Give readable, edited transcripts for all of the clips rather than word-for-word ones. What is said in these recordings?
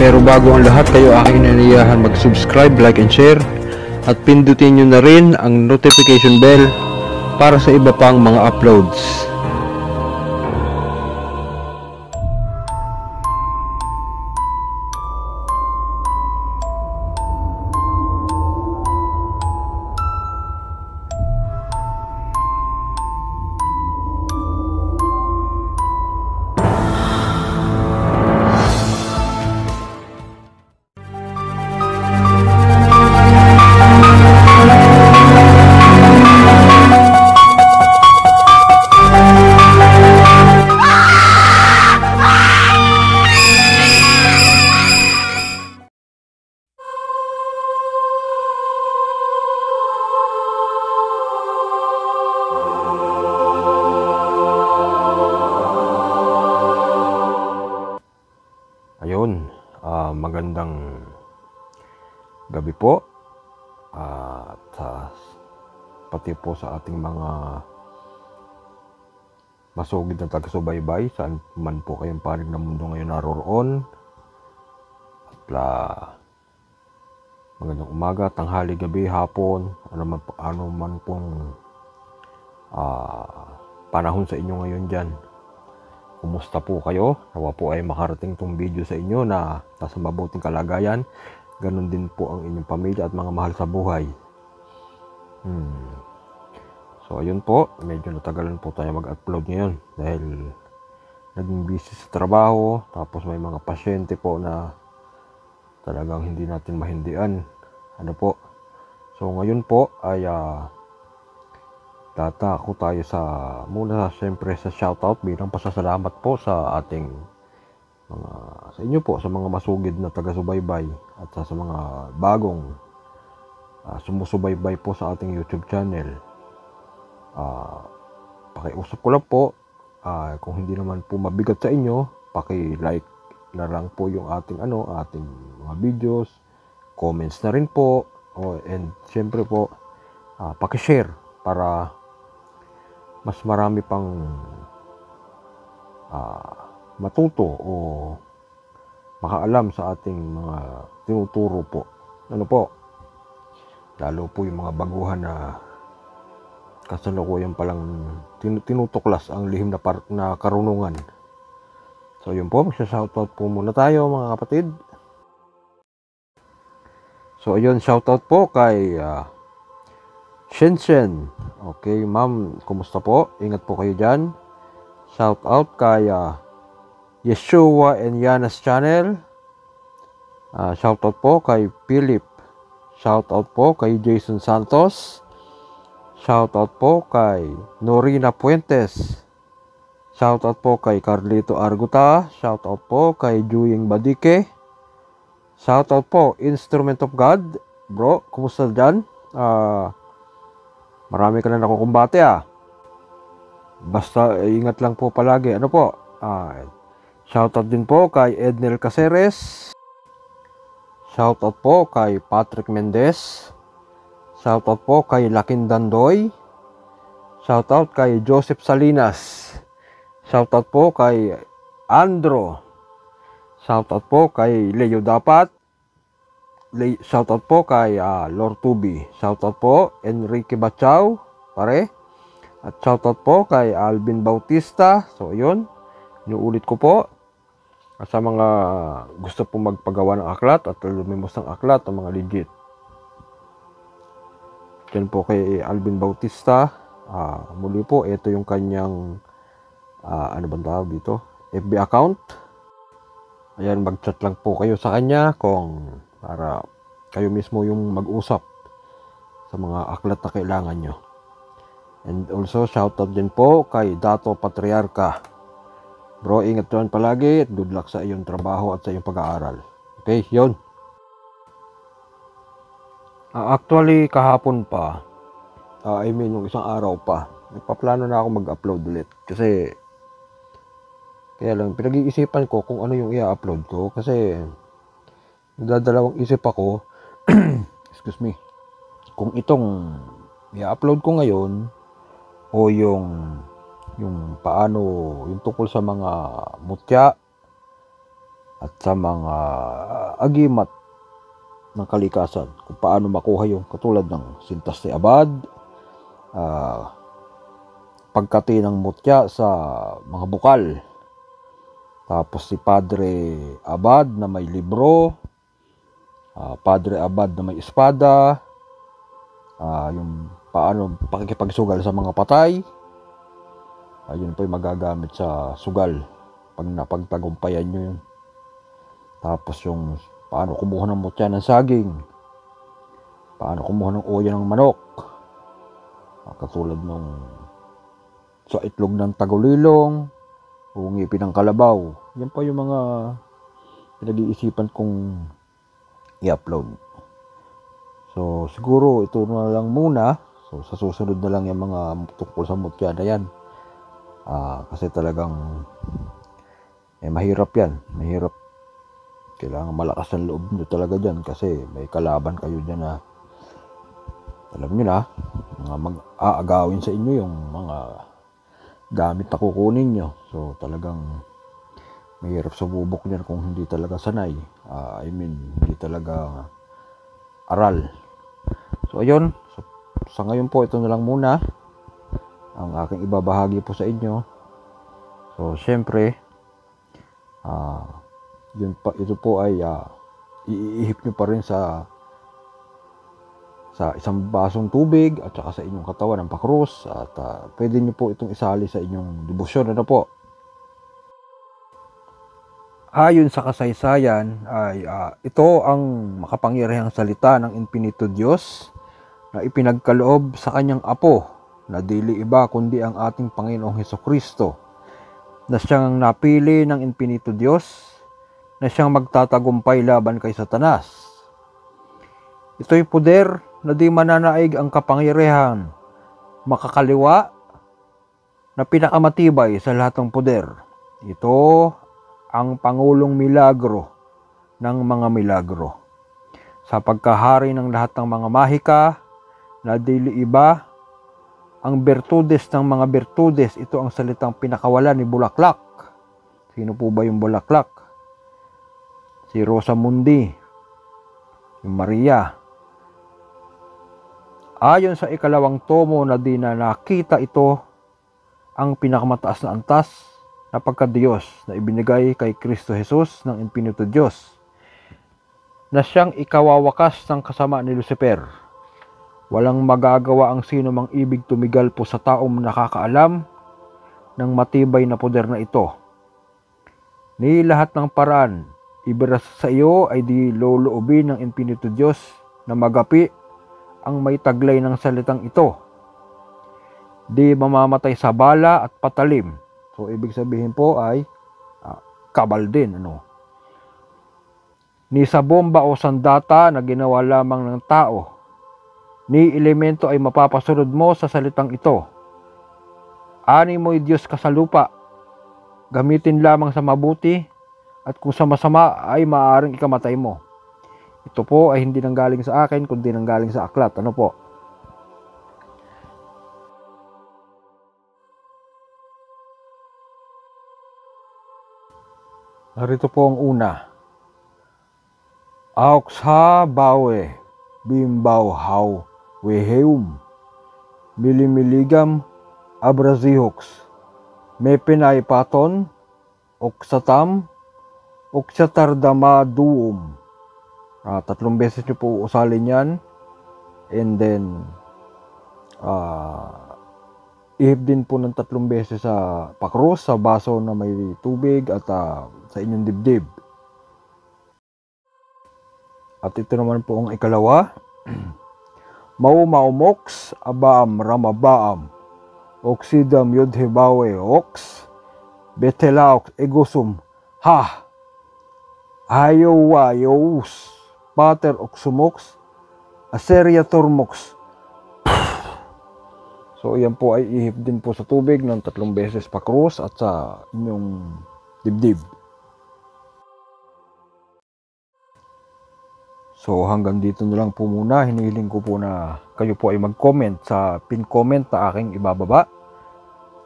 Pero bago ang lahat, kayo aking inaniyahan mag-subscribe, like and share at pindutin nyo na rin ang notification bell para sa iba pang mga uploads. Ayun, magandang gabi po at pati po sa ating mga masugid na taga-subaybay saan man po kayong panig ng mundo ngayon naroroon. At magandang umaga, tanghali, gabi, hapon, ano man pong panahon sa inyo ngayon dyan. Kumusta po kayo? Nawa po ay makarating tong video sa inyo na nasa mabuting kalagayan. Ganon din po ang inyong pamilya at mga mahal sa buhay. So ayun po, medyo natagalan po tayo mag-upload ngayon dahil naging busy sa trabaho. Tapos may mga pasyente po na talagang hindi natin mahindian. Ano po? So ngayon po ay tatako tayo muna siyempre sa shoutout bilang pasasalamat po sa ating sa inyo po, sa mga masugid na taga-subaybay at sa mga bagong sumusubaybay po sa ating YouTube channel. Pakiusap ko lang po, kung hindi naman po mabigat sa inyo, paki-like na lang po yung ating mga videos, comments na rin po, and siyempre po paki-share para mas marami pang matuto o makaalam sa ating mga tinuturo po. Ano po? Lalo po yung mga baguhan na kasalukuyan palang tinutuklas ang lihim na karunungan. So yun po, magsa-shoutout po muna tayo mga kapatid. So ayun, shoutout po kay Shenshen. Okay, ma'am, kumusta po? Ingat po kayo dyan. Shout out kay Yeshua and Yana's channel. Shout out po kay Philip. Shout out po kay Jason Santos. Shout out po kay Norina Puentes. Shout out po kay Carlito Arguta. Shout out po kay Juying Badike. Shout out po Instrument of God. Bro, kumusta dyan? Marami ka na nakukumbate Basta ingat lang po palagi. Ano po? Shoutout din po kay Ednel Caceres. Shoutout po kay Patrick Mendez. Shoutout po kay Lakin Dandoy. Shoutout kay Joseph Salinas. Shoutout po kay Andro. Shoutout po kay Leo Dapat. Shoutout po kay Lord Tubi. Shoutout po Enrique Bachao, pare. At shoutout po kay Alvin Bautista. So yun, inuulit ko po. At sa mga gusto po magpagawa ng aklat at lumimos ng aklat, ang mga legit. Diyan po kay Alvin Bautista. Muli po, ito yung kanyang ano bang tawag dito? FB account. Ayan, mag-chat lang po kayo sa kanya para kayo mismo yung mag-usap sa mga aklat na kailangan nyo. And also, shoutout din po kay Dato Patriarca. Bro, ingat doon palagi at good luck sa iyong trabaho at sa iyong pag-aaral. Okay, yun. Actually, kahapon pa, yung isang araw pa, nagpaplano na ako mag-upload ulit. Kasi, kaya lang, pinag-iisipan ko kung ano yung i-upload ko. Kasi, nagdadalawang isip ako, excuse me, kung itong i-upload ko ngayon o yung paano yung tungkol sa mga mutya at sa mga agimat ng kalikasan kung paano makuha yung katulad ng sintas ni Abad, pagkati ng mutya sa mga bukal, tapos si Padre Abad na may libro, Padre Abad na may espada, yung paano pakikipagsugal sa mga patay, yun po yung magagamit sa sugal pag napagtagumpayan nyo yun. Tapos yung paano kumuha ng mutya ng saging, paano kumuha ng uya ng manok, katulad nung sa itlog ng tagulilong, o ngipin ng kalabaw. Yan pa yung mga pinag-iisipan kong i-upload. So siguro ito na lang muna. So sa susunod na lang yung mga tungkol sa mutya na yan. Kasi talagang mahirap yan. Mahirap. Kailangan malakas ang loob nyo talaga dyan kasi may kalaban kayo dyan na alam nyo na, mga mag-aagawin sa inyo yung mga gamit na kukunin nyo. So talagang mahirap sububok nyan kung hindi talaga sanay. Hindi talaga aral. So ayun, sa ngayon po ito na lang muna ang aking ibabahagi po sa inyo. So syempre, ito po ay iihip nyo pa rin sa isang basong tubig at saka sa inyong katawan ng pakrus at pwede nyo po itong isali sa inyong debosyon. Ano po? Ayon sa kasaysayan ay ito ang makapangyarihang salita ng Infinito Diyos na ipinagkaloob sa kanyang apo na dili iba kundi ang ating Panginoong Hesukristo, na siyang napili ng Infinito Diyos na siyang magtatagumpay laban kay Satanas. Ito'y poder na di mananaig ang kapangyarihan, makakaliwa na pinakamatibay sa lahat ng poder. Ito ang Pangulong Milagro ng mga milagro. Sa pagkahari ng lahat ng mga mahika na dili iba ang bertudes ng mga bertudes, ito ang salitang pinakawala ni Bulaklak. Sino po ba yung Bulaklak? Si Rosamundi, yung Maria. Ayon sa ikalawang tomo na di na nakita ito ang pinakamataas na antas na pagka-Diyos na ibinigay kay Kristo Jesus ng Infinito Diyos, na siyang ikawawakas ng kasama ni Lucifer. Walang magagawa ang sino mang ibig tumigal po sa taong nakakaalam ng matibay na poder na ito. Ni lahat ng paraan, ibiras sa iyo ay di loloobin ng Infinito Diyos na magapi ang may taglay ng salitang ito. Di mamamatay sa bala at patalim. So, ibig sabihin po ay kabal din. Ni sa bomba o sandata na ginawa lamang ng tao, ni elemento ay mapapasunod mo sa salitang ito. Ani mo'y Diyos ka sa lupa, gamitin lamang sa mabuti, at kung sa masama ay maaaring ikamatay mo. Ito po ay hindi nanggaling sa akin, kundi nanggaling sa aklat. Ano po? Narito po ang una. Aux ha bawe, bimbaw haw, weheum, milimiligam, abrazihoks, mepinay paton, oksatam, oksatardamaduum. 3 beses nyo po usalin yan. And then, ihip din po ng 3 beses sa pakrus, sa baso na may tubig at sa inyong dibdib. At ito naman po ang ikalawa. Maumox abaam ramabaam oksidam yudhebawe ox betelaox egosum ha ayowayous pater oxumox aseria turmox. So yan po ay ihip din po sa tubig ng 3 beses pakrus at sa inyong dibdib. So hanggang dito na lang po muna. Hinihiling ko po na kayo po ay mag-comment sa pin comment na aking ibababa.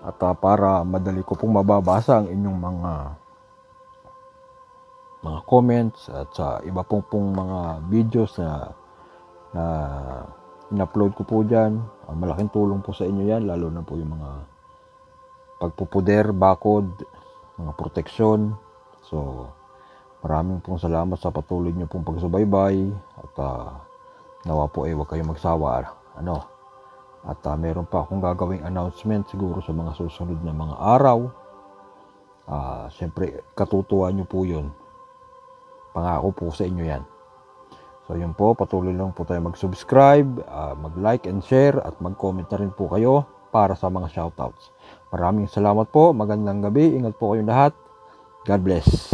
At para madali ko pong mababasa ang inyong mga mga comments at sa iba pong mga videos na in-upload ko po dyan. Malaking tulong po sa inyo yan, lalo na po yung mga pagpupuder, bakod, mga proteksyon. So, maraming pong salamat sa patuloy nyo pong pagsubaybay at nawa po huwag kayong magsawa. At meron pa akong gagawing announcement siguro sa mga susunod na mga araw. Siyempre, katutuwa nyo po yun. Pangako po sa inyo yan. So yun po, patuloy lang po tayo mag-subscribe, mag-like and share at mag-comment na rin po kayo para sa mga shoutouts. Maraming salamat po, magandang gabi, ingat po kayong lahat. God bless.